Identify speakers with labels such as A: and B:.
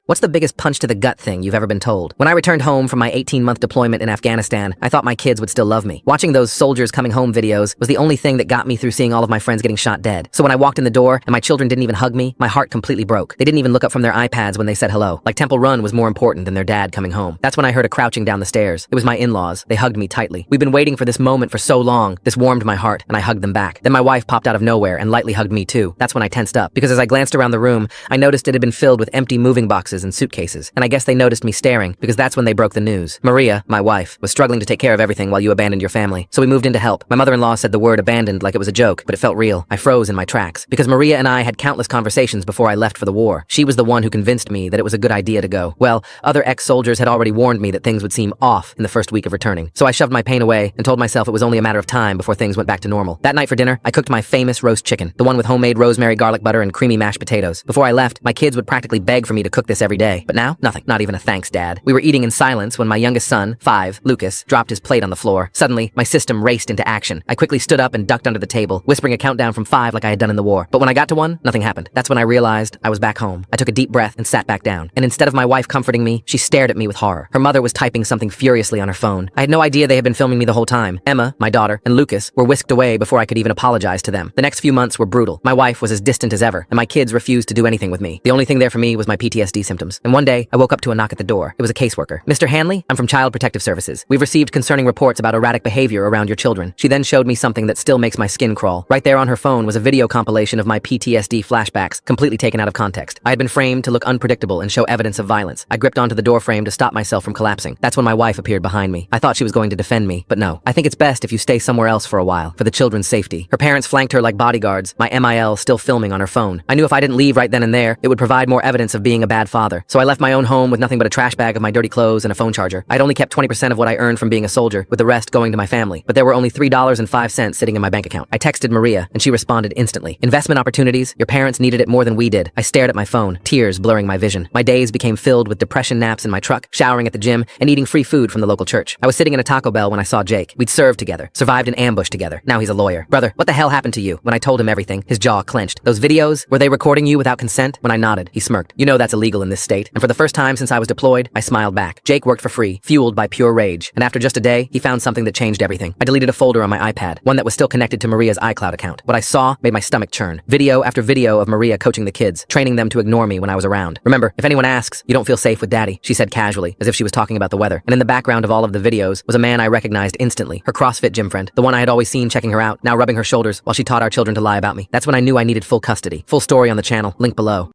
A: What's the biggest punch to the gut thing you've ever been told? When I returned home from my 18-month deployment in Afghanistan, I thought my kids would still love me. Watching those soldiers coming home videos was the only thing that got me through seeing all of my friends getting shot dead. So when I walked in the door and my children didn't even hug me, my heart completely broke. They didn't even look up from their iPads when they said hello. Like Temple Run was more important than their dad coming home. That's when I heard a crouching down the stairs. It was my in-laws. They hugged me tightly. We've been waiting for this moment for so long. This warmed my heart, and I hugged them back. Then my wife popped out of nowhere and lightly hugged me too. That's when I tensed up, because as I glanced around the room, I noticed it had been filled with empty moving boxes and suitcases. And I guess they noticed me staring, because that's when they broke the news. Maria, my wife, was struggling to take care of everything while you abandoned your family. So we moved in to help. My mother-in-law said the word abandoned like it was a joke, but it felt real. I froze in my tracks, because Maria and I had countless conversations before I left for the war. She was the one who convinced me that it was a good idea to go. Well, other ex-soldiers had already warned me that things would seem off in the first week of returning. So I shoved my pain away and told myself it was only a matter of time before things went back to normal. That night for dinner, I cooked my famous roast chicken, the one with homemade rosemary garlic butter and creamy mashed potatoes. Before I left, my kids would practically beg for me to cook this every day. But now, nothing. Not even a thanks, Dad. We were eating in silence when my youngest son, 5, Lucas, dropped his plate on the floor. Suddenly, my system raced into action. I quickly stood up and ducked under the table, whispering a countdown from 5 like I had done in the war. But when I got to 1, nothing happened. That's when I realized I was back home. I took a deep breath and sat back down. And instead of my wife comforting me, she stared at me with horror. Her mother was typing something furiously on her phone. I had no idea they had been filming me the whole time. Emma, my daughter, and Lucas were whisked away before I could even apologize to them. The next few months were brutal. My wife was as distant as ever, and my kids refused to do anything with me. The only thing there for me was my PTSD symptoms. And one day, I woke up to a knock at the door. It was a caseworker. "Mr. Hanley, I'm from Child Protective Services. We've received concerning reports about erratic behavior around your children." She then showed me something that still makes my skin crawl. Right there on her phone was a video compilation of my PTSD flashbacks, completely taken out of context. I had been framed to look unpredictable and show evidence of violence. I gripped onto the door frame to stop myself from collapsing. That's when my wife appeared behind me. I thought she was going to defend me, but no. "I think it's best if you stay somewhere else for a while, for the children's safety." Her parents flanked her like bodyguards, my MIL still filming on her phone. I knew if I didn't leave right then and there, it would provide more evidence of being a bad father. So I left my own home with nothing but a trash bag of my dirty clothes and a phone charger. I'd only kept 20% of what I earned from being a soldier, with the rest going to my family. But there were only $3.05 sitting in my bank account. I texted Maria, and she responded instantly. "Investment opportunities? Your parents needed it more than we did." I stared at my phone, tears blurring my vision. My days became filled with depression naps in my truck, showering at the gym, and eating free food from the local church. I was sitting in a Taco Bell when I saw Jake. We'd served together, survived an ambush together. Now he's a lawyer. "Brother, what the hell happened to you?" When I told him everything, his jaw clenched. "Those videos, were they recording you without consent?" When I nodded, he smirked. "You know that's illegal in this state." And for the first time since I was deployed, I smiled back. Jake worked for free, fueled by pure rage. And after just a day, he found something that changed everything. I deleted a folder on my iPad, one that was still connected to Maria's iCloud account. What I saw made my stomach churn. Video after video of Maria coaching the kids, training them to ignore me when I was around. "Remember, if anyone asks, you don't feel safe with Daddy," she said casually, as if she was talking about the weather. And in the background of all of the videos was a man I recognized instantly, her CrossFit gym friend, the one I had always seen checking her out, now rubbing her shoulders while she taught our children to lie about me. That's when I knew I needed full custody. Full story on the channel, link below.